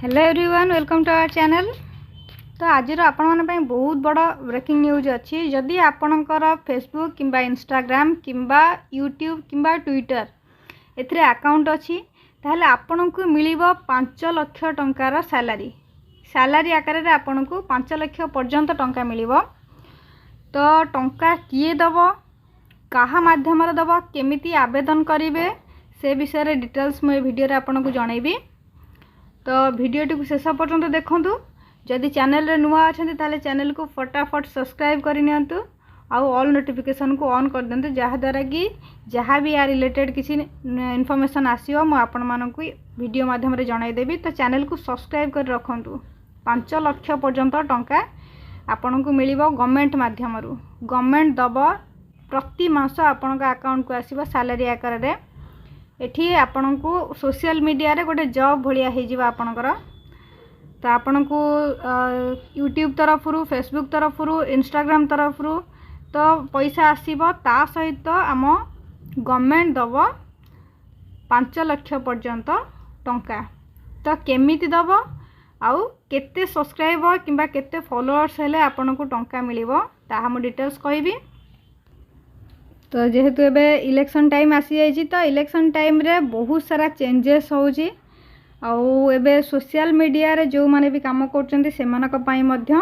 Hello everyone, welcome to our channel. तो आज आपण मन बहुत बड़ा ब्रेकिंग न्यूज अच्छी। जदि आपणकर फेसबुक किंबा इंस्टाग्राम किंबा यूट्यूब किंबा ट्विटर एथिरे अकाउंट अच्छी ताहले आपण को मिलिबो 5 लाख टंकार सैलरी आकार रे आपण को 5 लाख पर्यंत टंका मिलिबो। तो टंका किए दबो, कहा माध्यम रे दबो, केमिति आवेदन करिवे से विषय रे डिटेल्स मैं वीडियो रे आपण को जणैबी। तो वीडियोटी को शेष पर्यंत देखूँ। जदि चैनल रे नुआ अच्छा ताले चैनल को फटाफट सब्सक्राइब करनियंतु आउ ऑल नोटिफिकेशन को ऑन कर दिंतु, जहाँद्वारा कि जहाँ भी या रिलेटेड किसी इनफॉरमेशन आसीओ मु आपण मानकु वीडियो माध्यम रे जणाई देबी। तो चैनल को सब्सक्राइब कर रखंतु। 5 लाख पर्यंत टंका आपण को मिलिबो गवर्नमेंट माध्यम रु। गवर्नमेंट दबो प्रति मास आपण का अकाउंट को आसीबो सैलरी आकार रे। एठी आपण को सोशल मीडिया रे गोटे जॉब भलिया हे जिवा आपणकर। तो आपण को यूट्यूब तरफ रु, फेसबुक तरफ रु, इंस्टाग्राम तरफ रु तो पैसा आसीबो। ता सहित आम गवर्नमेंट दबो 5 लाख पर्यंत टंका। तो केमिति दबो आउ केते सब्सक्राइबर किंबा केते फॉलोअर्स हेले आपण को टंका मिलिबो ताहा मु डिटेल्स कहबी। तो जेहेतु एबे इलेक्शन टाइम आसी जाइए, तो इलेक्शन टाइम रे बहुत सारा चेंजेस होउची। आउ एबे सोशल मीडिया रे जो माने भी काम करचंती सेमानक पई मध्य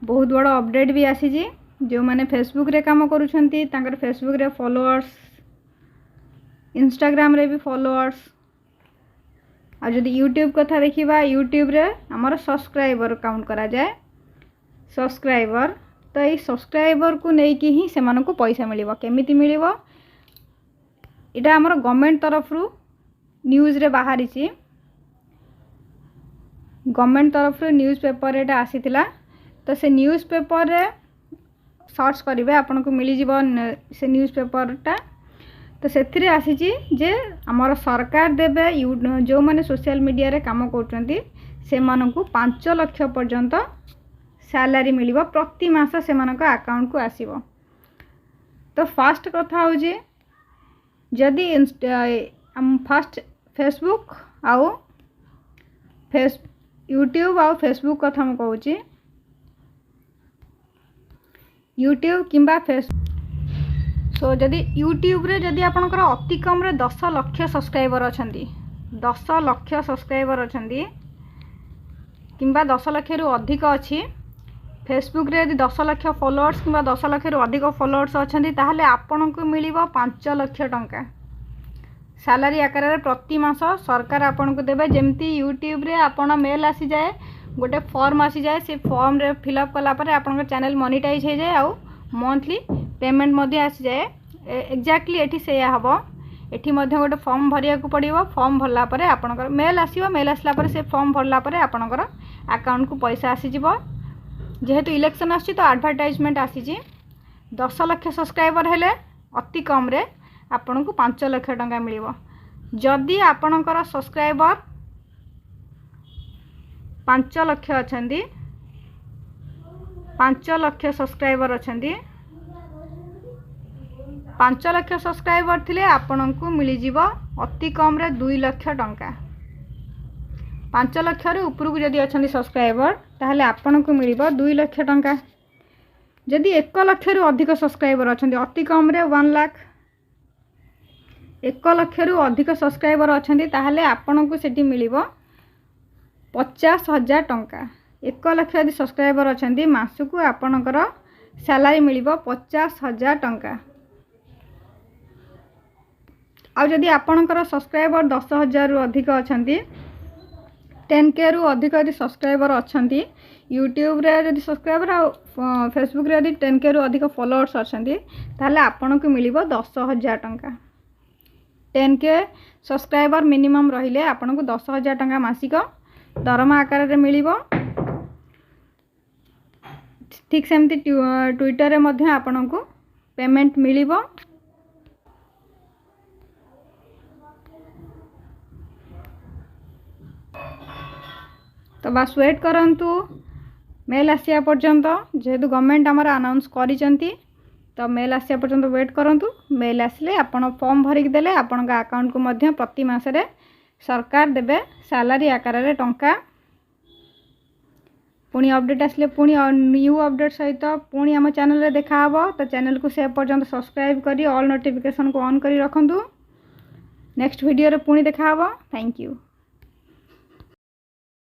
बहुत बड़ा अपडेट भी आसी जी। जो माने फेसबुक रे काम करूछंती तांकर फेसबुक रे फॉलोअर्स, इंस्टाग्राम रे भी फॉलोअर्स, आ जदि यूट्यूब कथा देखिबा यूट्यूब रे हमर सब्सक्राइबर काउंट करा जाए। सब्सक्राइबर तो ये सब्सक्राइबर को लेकिन ही से मानक पैसा मिलिबो। केमिति मिलिबो इटा हमर गवर्नमेंट तरफ रु न्यूज रे बाहरी छी। गवर्नमेंट तरफ रु न्यूज पेपर एटा आसीतिला। तो से न्यूज पेपर रे सर्च करिवे आपन को मिली जिवो से न्यूज पेपर टा। तो सेथिरे आसी छी जे हमर सरकार देबे जो माने सोशल मीडिया रे काम करचंती से मानक 5 लाख पर्यंत सैलरी मिलिबो प्रति मास से मानक अकाउंट को आसीबो। तो फास्ट कथा हो जे जदि फास्ट फेसबुक आउ यूट्यूब आउ फेसबुक कथा हम कहूँ। यूट्यूब किंबा फेसबुक सो जदि यूट्यूब रे जदि आपनकर अति कम रे 10 लाख सब्सक्राइबर अछंती, 10 लाख सब्सक्राइबर अछंती किंबा 10 लाख रु अधिक अछि। फेसबुक रे यदि 10 लाख फॉलोअर्स किंबा 10 लाख रु अधिक फॉलोअर्स अछंती ताहले आपन को मिलिबो 5 लाख टंका सैलरी आकार रे प्रति मास। सरकार आपन को देबे जेमती यूट्यूब रे आपन मेल आसी जाए, गोटे फॉर्म आसी जाए, से फॉर्म रे फिलअप कला पर आपन को चैनल मोनेटाइज हो जाए आउ मंथली पेमेंट मध्ये आसी जाए। एक्जेक्टली एठी सेया हबो। एठी मध्ये गोटे फॉर्म भरिया को पड़िबो। फॉर्म भरला पर आपनकर मेल आसीबो। मेल आसला पर से फॉर्म भरला पर आपनकर अकाउंट को पैसा आसी जिवो। जेहेतु इलेक्शन आसी तो एडवर्टाइजमेंट आसी जी। 10 लाख सब्सक्राइबर हेले अति कम रे आपन को 5 लाख टंका मिलिबो। जदि आपनकर सब्सक्राइबर 5 लाख अछंती, 5 लाख सब्सक्राइबर अछंती, 5 लाख सब्सक्राइबर थिले आपन को मिली जिवो अति कम रे 2 लाख टंका। 5 लाख रे ऊपर को जदि अछंती सब्सक्राइबर ताहले आपन को मिलिबो 2 लाख टंका। जदि 1 लाख रु अधिक सब्सक्राइबर अछंती, अति कम रे 1 लाख, 1 लाख रु अधिक सब्सक्राइबर अछंती ताहले आपन को सेठी मिलिबो 50,000 टंका। 1 लाख यदि सब्सक्राइबर अछंती मास को आपनकर सैलरी मिलिबो 50,000 टंका। आ जदि आपनकर सब्सक्राइबर 10,000 रु अधिक अछंती, 10K रु अधिक यदि सब्सक्राइबर अछंती यूट्यूब रे यदि सब्सक्राइबर आ फेसबुक रे यदि 10K रु अधिक फॉलोअर्स अछंती ताहले आपन को मिलिबो 10,000 टंका। 10K सब्सक्राइबर मिनिमम रहिले आपन को 10,000 टंका मासिक दरमा आकार रे मिलिबो। ठीक सेमती ट्विटर रे मध्ये आपन को पेमेंट मिलिबो। तो बस वेट करंतु मेल आसिया पर्यंत। जेहेतु गवर्नमेंट आमर अनाउंस करिसेंती तो मेल आसिया पर्यंत वेट करंतु। मेल आसले आपण फॉर्म भरिक देले आपण अकाउंट को मध्य प्रति मास रे सरकार देबे सैलरी आकार रे टंका पुणी अपडेट आसले पुणी न्यू अपडेट सहित पुणी आम चैनल रे देखा हबो। तो चैनल को से पर्यंत सब्सक्राइब करी ऑल नोटिफिकेशन को ऑन करी रखंतु। नेक्स्ट वीडियो रे पुणी देखा हबो। Thank you.